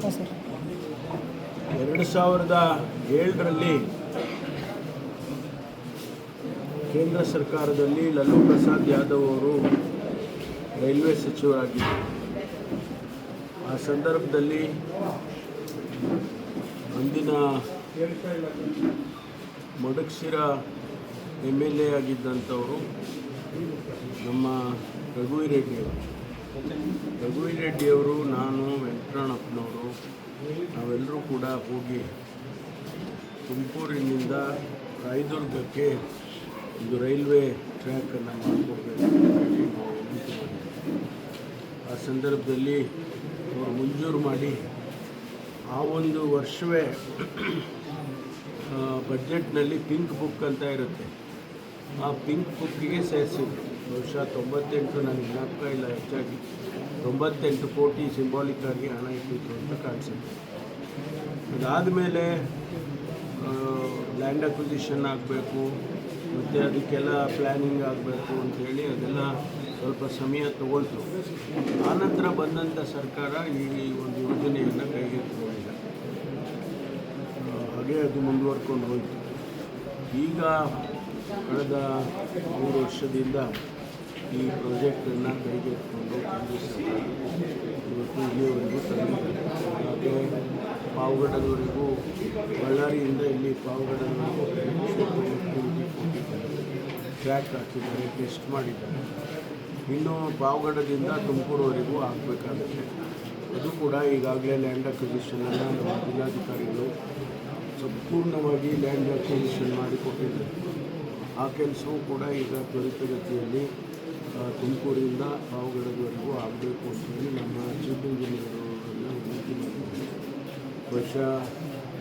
2007ರಲ್ಲಿ ಕೇಂದ್ರ ಸರ್ಕಾರದಲ್ಲಿ ಲಲ್ಲೂ ಪ್ರಸಾದ್ ಯಾದವ್ ಅವರು ರೈಲ್ವೆ ಸಚಿವರಾಗಿದ್ದರು. ಆ ಸಂದರ್ಭದಲ್ಲಿ ಅಂದಿನ ಮಡಕ್ಸಿರಾ MLA ಆಗಿದ್ದಂಥವರು ನಮ್ಮ ರಘುವೀರ್ ರೆಡ್ಡಿಯವರು, ನಾನು, ವೆಂಕಟರಮಣಪ್ಪನವರು ನಾವೆಲ್ಲರೂ ಕೂಡ ಹೋಗಿ ತುಮಕೂರಿನಿಂದ ರಾಯದುರ್ಗಕ್ಕೆ ಇದು ರೈಲ್ವೆ ಟ್ರ್ಯಾಕನ್ನು ಮಾಡಿಕೊಡ್ಬೇಕು ಅಂತ ಹೇಳಿ ನಾವು ವಿನಂತಿ ಮಾಡಿದ್ವಿ. ಆ ಸಂದರ್ಭದಲ್ಲಿ ಅವರು ಮಂಜೂರು ಮಾಡಿ ಆ ಒಂದು ವರ್ಷವೇ ಬಡ್ಜೆಟ್ನಲ್ಲಿ ಪಿಂಕ್ ಬುಕ್ ಅಂತ ಇರುತ್ತೆ, ಆ ಪಿಂಕ್ ಬುಕ್ಕಿಗೆ ಸೇರಿಸಿದ್ರು. ಬಹುಶಃ 98, ನನಗೆ ಜ್ಞಾಪಕ ಇಲ್ಲ, ಹೆಚ್ಚಾಗಿ 98 ಕೋಟಿ ಸಿಂಬಾಲಿಕ್ ಆಗಿ ಹಣ ಇಟ್ಟಿತ್ತು ಅಂತ ಕಾಣಿಸುತ್ತೆ. ಅದಾದಮೇಲೆ ಲ್ಯಾಂಡ್ ಅಕ್ವಿಸಿಷನ್ ಆಗಬೇಕು ಮತ್ತು ಅದಕ್ಕೆಲ್ಲ ಪ್ಲ್ಯಾನಿಂಗ್ ಆಗಬೇಕು ಅಂಥೇಳಿ ಅದೆಲ್ಲ ಸ್ವಲ್ಪ ಸಮಯ ತಗೊಳ್ತು. ಆನಂತರ ಬಂದಂಥ ಸರ್ಕಾರ ಈ ಒಂದು ಯೋಜನೆಯನ್ನು ಕೈಗೆತ್ತಿಕೊಂಡಿಲ್ಲ, ಹಾಗೆ ಅದು ಮುಂದುವರ್ಕೊಂಡು ಹೋಯಿತು. ಈಗ ಕಳೆದ 3 ವರ್ಷದಿಂದ ಈ ಪ್ರಾಜೆಕ್ಟನ್ನು ಕೈಗೆತ್ತಿಕೊಂಡು ಕೇಂದ್ರ ಸರ್ಕಾರ ಇವತ್ತು ಇಲ್ಲಿಯವರೆಗೂ ತಂದಿದ್ದಾರೆ. ಹಾಗೆ ಪಾವಗಡದವರೆಗೂ, ಬಳ್ಳಾರಿಯಿಂದ ಇಲ್ಲಿ ಪಾವಗಡದವರೆಗೂ ಟ್ರ್ಯಾಕ್ ಹಾಕಿದ್ದಾರೆ, ಟೆಸ್ಟ್ ಮಾಡಿದ್ದಾರೆ. ಇನ್ನು ಪಾವಗಡದಿಂದ ತುಮಕೂರುವರೆಗೂ ಆಗಬೇಕಾಗುತ್ತೆ. ಅದು ಕೂಡ ಈಗಾಗಲೇ ಲ್ಯಾಂಡ್ ಅಕ್ವಿಸಿಷನನ್ನು ನಮ್ಮ ಜಿಲ್ಲಾಧಿಕಾರಿಗಳು ಸಂಪೂರ್ಣವಾಗಿ ಲ್ಯಾಂಡ್ ಅಕ್ವಿಸಿಷನ್ ಮಾಡಿಕೊಟ್ಟಿದ್ದಾರೆ. ಆ ಕೆಲಸವೂ ಕೂಡ ಈಗ ತ್ವರಿತಗತಿಯಲ್ಲಿ ತುಮಕೂರಿಂದ ಪಾವಗಡದವರೆಗೂ ಆಗಬೇಕು ಅಂತೇಳಿ ನಮ್ಮ ಚೀಫ್ ಇಂಜಿನಿಯರನ್ನು ವಿನಂತಿ ಮಾಡಿದ್ದಾರೆ. ಬಹುಶಃ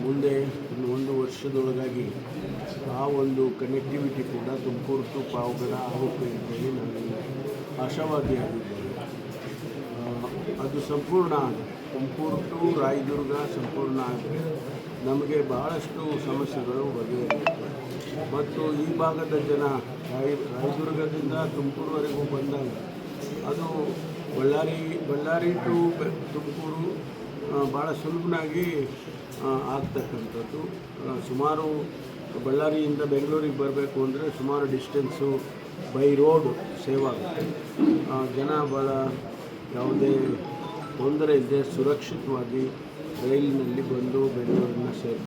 ಮುಂದೆ ಇನ್ನು 1 ವರ್ಷದೊಳಗಾಗಿ ಆ ಒಂದು ಕನೆಕ್ಟಿವಿಟಿ ಕೂಡ ತುಮಕೂರು ಟು ಪಾವಗಡ ಆಗುತ್ತೆ ಅಂತೇಳಿ ನಾನು ಆಶಾವಾದಿಯಾಗಿದ್ದೇನೆ. ಅದು ಸಂಪೂರ್ಣ ಆದರೆ, ತುಮಕೂರು ಟು ರಾಯದುರ್ಗ ಸಂಪೂರ್ಣ ಆದರೆ ನಮಗೆ ಬಹಳಷ್ಟು ಸಮಸ್ಯೆಗಳು ಬಗೆಹರಿಯುತ್ತವೆ. ಮತ್ತು ಈ ಭಾಗದ ಜನ ರಾಯದುರ್ಗದಿಂದ ತುಮಕೂರುವರೆಗೂ ಬಂದಾಗ ಅದು ಬಳ್ಳಾರಿ ಟು ತುಮಕೂರು ಭಾಳ ಸುಲಭನಾಗಿ ಆಗ್ತಕ್ಕಂಥದ್ದು. ಸುಮಾರು ಬಳ್ಳಾರಿಯಿಂದ ಬೆಂಗಳೂರಿಗೆ ಬರಬೇಕು ಅಂದರೆ ಸುಮಾರು ಡಿಸ್ಟೆನ್ಸು ಬೈ ರೋಡ್ ಸೇವ್ ಆಗುತ್ತೆ. ಜನ ಭಾಳ ಯಾವುದೇ ತೊಂದರೆ ಇಲ್ಲದೆ ಸುರಕ್ಷಿತವಾಗಿ ರೈಲಿನಲ್ಲಿ ಬಂದು ಬೆಂಗಳೂರನ್ನ ಸೇರ್ತಾರೆ.